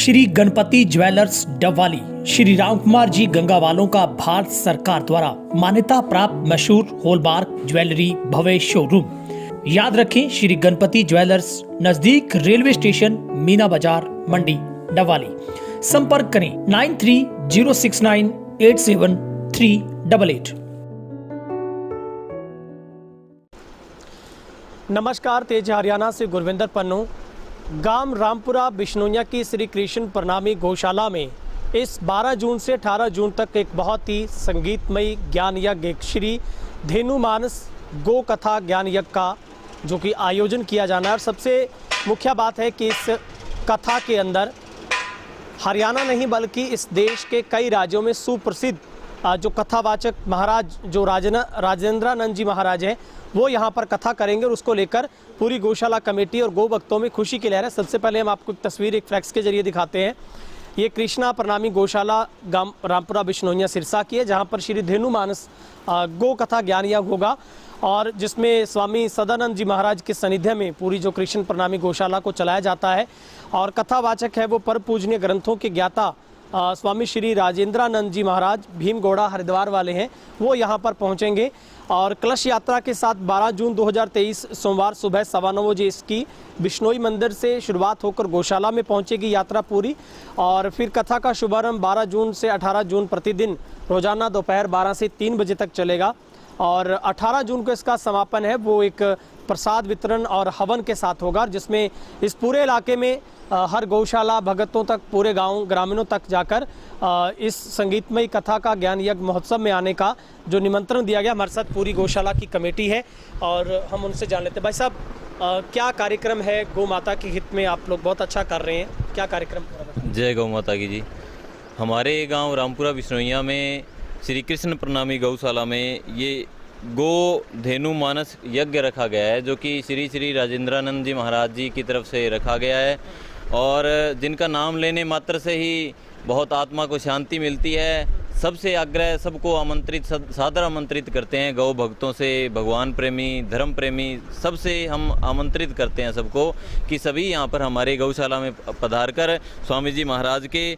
Shri Ganpati jewellers Dabwali Shri Ram Kumar ji गंगावालों का भारत सरकार द्वारा मान्यता प्राप्त मशहूर हॉलमार्क ज्वेलरी भव्य शोरूम। याद रखें, श्री गणपति ज्वेलर्स, नजदीक रेलवे स्टेशन, मीना बाजार, मंडी, डबवाली। संपर्क करें 9306987388। नमस्कार, तेज हरियाणा से गुरविंदर पन्नू। गांव रामपुरा बिश्नोइयां की श्री कृष्ण प्रणामी गौशाला में इस 12 जून से 18 जून तक एक बहुत ही संगीतमयी ज्ञान यज्ञ श्री धेनु मानस गो कथा ज्ञान यज्ञ का जो कि आयोजन किया जाना है। और सबसे मुख्य बात है कि इस कथा के अंदर हरियाणा नहीं बल्कि इस देश के कई राज्यों में सुप्रसिद्ध जो कथावाचक महाराज जो राजेंद्रानंद जी महाराज हैं वो यहाँ पर कथा करेंगे और उसको लेकर पूरी गौशाला कमेटी और गौ भक्तों में खुशी की लहर है। सबसे पहले हम आपको एक तस्वीर एक फ्लैक्स के जरिए दिखाते हैं। ये कृष्णा प्रणामी गौशाला गांव रामपुरा बिश्नोइयां सिरसा की है, जहाँ पर श्री धेनु मानस गो कथा ज्ञान यज्ञ होगा और जिसमें स्वामी सदानंद जी महाराज के सानिध्य में पूरी जो कृष्ण प्रणामी गौशाला को चलाया जाता है। और कथावाचक है वो परम पूजनीय ग्रंथों के ज्ञाता स्वामी श्री राजेंद्रानंद जी महाराज भीमगौड़ा हरिद्वार वाले हैं, वो यहाँ पर पहुँचेंगे। और कलश यात्रा के साथ 12 जून 2023 सोमवार सुबह 9:15 बजे इसकी बिश्नोई मंदिर से शुरुआत होकर गौशाला में पहुँचेगी यात्रा पूरी। और फिर कथा का शुभारंभ 12 जून से 18 जून प्रतिदिन रोजाना दोपहर 12 से 3 बजे तक चलेगा। और 18 जून को इसका समापन है वो एक प्रसाद वितरण और हवन के साथ होगा, जिसमें इस पूरे इलाके में हर गौशाला भगतों तक, पूरे गांव ग्रामीणों तक जाकर इस संगीतमयी कथा का ज्ञान यज्ञ महोत्सव में आने का जो निमंत्रण दिया गया। हमारे साथ पूरी गौशाला की कमेटी है और हम उनसे जान लेते हैं। भाई साहब, क्या कार्यक्रम है गौ माता के हित में? आप लोग बहुत अच्छा कर रहे हैं, क्या कार्यक्रम? जय गौ माता की जी। हमारे गांव रामपुरा बिश्नोइयां में श्री कृष्ण प्रणामी गौशाला में ये गो धेनु मानस यज्ञ रखा गया है, जो कि श्री श्री राजेंद्रानंद जी महाराज जी की तरफ से रखा गया है और जिनका नाम लेने मात्र से ही बहुत आत्मा को शांति मिलती है। सबसे आग्रह, सबको आमंत्रित, सादर आमंत्रित करते हैं गौ भक्तों से, भगवान प्रेमी, धर्म प्रेमी, सबसे हम आमंत्रित करते हैं सबको कि सभी यहाँ पर हमारे गौशाला में पधार कर स्वामी जी महाराज के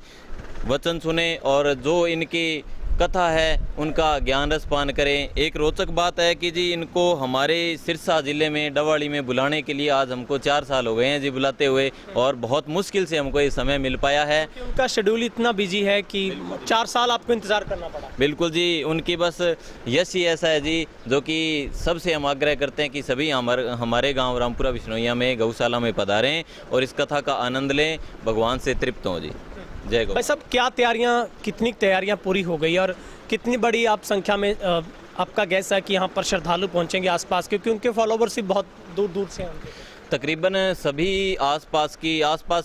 वचन सुने और जो इनकी कथा है उनका ज्ञान रस पान करें। एक रोचक बात है कि जी इनको हमारे सिरसा ज़िले में डबवाली में बुलाने के लिए आज हमको 4 साल हो गए हैं जी बुलाते हुए, और बहुत मुश्किल से हमको ये समय मिल पाया है। उनका शेड्यूल इतना बिजी है कि 4 साल आपको इंतज़ार करना पड़ा। बिल्कुल जी, उनकी बस यश ही ऐसा है जी, जो कि सबसे हम आग्रह करते हैं कि सभी हमारे गाँव रामपुरा बिश्नोइयां में गौशाला में पधारें और इस कथा का आनंद लें, भगवान से तृप्त हों जी। जय गौ। भाई साहब, क्या कितनी तैयारियां पूरी हो गई और कितनी बड़ी आप संख्या में आपका गैस है कि यहाँ पर श्रद्धालु पहुँचेंगे आसपास, क्योंकि उनके फॉलोवर्स भी बहुत दूर दूर से होंगे? तकरीबन सभी आसपास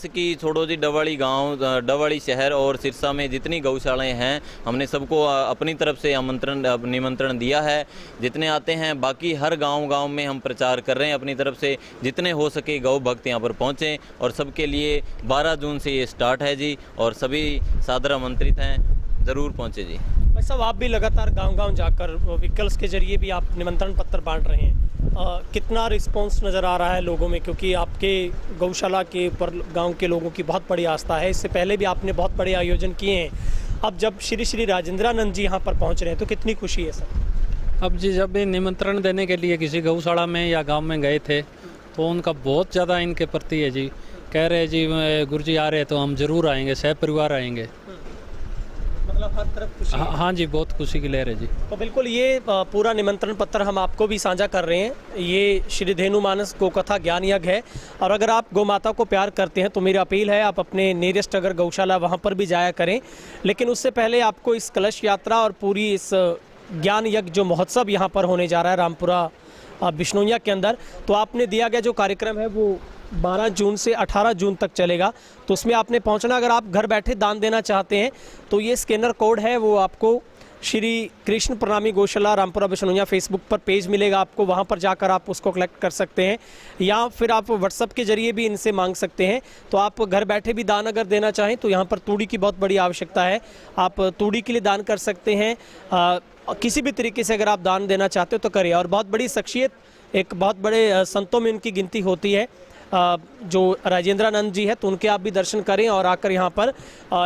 की छोड़ो जी, डबवाली गांव, डबवाली शहर और सिरसा में जितनी गौशालाएं हैं हमने सबको अपनी तरफ से निमंत्रण दिया है। जितने आते हैं, बाकी हर गांव में हम प्रचार कर रहे हैं अपनी तरफ से, जितने हो सके गौ भक्त यहाँ पर पहुँचें और सबके लिए 12 जून से ये स्टार्ट है जी और सभी सादर आमंत्रित हैं, ज़रूर पहुँचे जी। भाई साहब, आप भी लगातार गांव जाकर व्हीकल्स के जरिए भी आप निमंत्रण पत्र बांट रहे हैं, कितना रिस्पांस नज़र आ रहा है लोगों में? क्योंकि आपके गौशाला के ऊपर गांव के लोगों की बहुत बड़ी आस्था है। इससे पहले भी आपने बहुत बड़े आयोजन किए हैं। अब जब श्री श्री राजेंद्रानंद जी यहाँ पर पहुँच रहे हैं तो कितनी खुशी है सर? अब जी, जब भी निमंत्रण देने के लिए किसी गौशाला में या गांव में गए थे तो उनका बहुत ज़्यादा इनके प्रति है जी, कह रहे जी गुरु जी आ रहे तो हम ज़रूर आएंगे, सह परिवार आएंगे। मतलब हर तरफ खुशी है। हाँ जी, बहुत खुशी की लहर है जी। तो बिल्कुल ये पूरा निमंत्रण पत्र हम आपको भी साझा कर रहे हैं। ये श्री धेनु मानस गौ कथा ज्ञान यज्ञ है और अगर आप गौ माता को प्यार करते हैं तो मेरी अपील है आप अपने नियरेस्ट अगर गौशाला वहाँ पर भी जाया करें। लेकिन उससे पहले आपको इस कलश यात्रा और पूरी इस ज्ञान यज्ञ जो महोत्सव यहाँ पर होने जा रहा है रामपुरा बिश्नोइयां के अंदर, तो आपने दिया गया जो कार्यक्रम है वो 12 जून से 18 जून तक चलेगा। तो उसमें आपने पहुंचना, अगर आप घर बैठे दान देना चाहते हैं तो ये स्कैनर कोड है वो आपको श्री कृष्ण प्रणामी गौशाला रामपुरा बिश्नोइयां फेसबुक पर पेज मिलेगा आपको, वहां पर जाकर आप उसको कलेक्ट कर सकते हैं या फिर आप व्हाट्सएप के जरिए भी इनसे मांग सकते हैं। तो आप घर बैठे भी दान अगर देना चाहें तो यहाँ पर तूड़ी की बहुत बड़ी आवश्यकता है, आप तूड़ी के लिए दान कर सकते हैं। किसी भी तरीके से अगर आप दान देना चाहते हो तो करिए। और बहुत बड़ी शख्सियत, एक बहुत बड़े संतों में उनकी गिनती होती है जो राजेंद्रानंद जी है तो उनके आप भी दर्शन करें और आकर यहाँ पर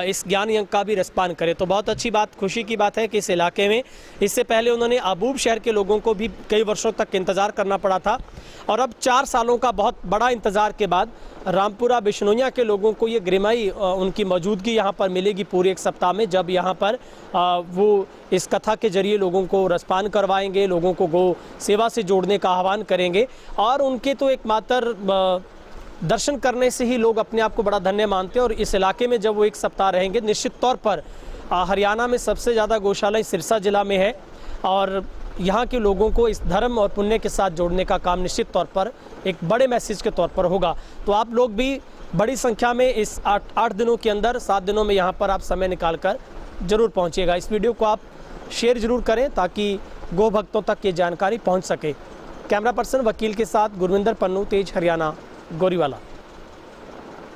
इस ज्ञान यज्ञ का भी रसपान करें। तो बहुत अच्छी बात, खुशी की बात है कि इस इलाके में इससे पहले उन्होंने आबूब शहर के लोगों को भी कई वर्षों तक इंतज़ार करना पड़ा था और अब 4 सालों का बहुत बड़ा इंतज़ार के बाद रामपुरा बिश्नोइयाँ के लोगों को ये गरिमाई उनकी मौजूदगी यहाँ पर मिलेगी पूरे 1 सप्ताह में, जब यहाँ पर वो इस कथा के जरिए लोगों को रसपान करवाएंगे, लोगों को गौ सेवा से जोड़ने का आह्वान करेंगे। और उनके तो एकमात्र दर्शन करने से ही लोग अपने आप को बड़ा धन्य मानते हैं। और इस इलाके में जब वो 1 सप्ताह रहेंगे, निश्चित तौर पर हरियाणा में सबसे ज़्यादा गौशाला सिरसा जिला में है और यहाँ के लोगों को इस धर्म और पुण्य के साथ जोड़ने का काम निश्चित तौर पर एक बड़े मैसेज के तौर पर होगा। तो आप लोग भी बड़ी संख्या में इस 8 दिनों के अंदर 7 दिनों में यहाँ पर आप समय निकालकर जरूर पहुँचिएगा। इस वीडियो को आप शेयर जरूर करें ताकि गौ भक्तों तक ये जानकारी पहुँच सके। कैमरा पर्सन वकील के साथ गुरविंदर पन्नू, तेज हरियाणा, गोरीवाला।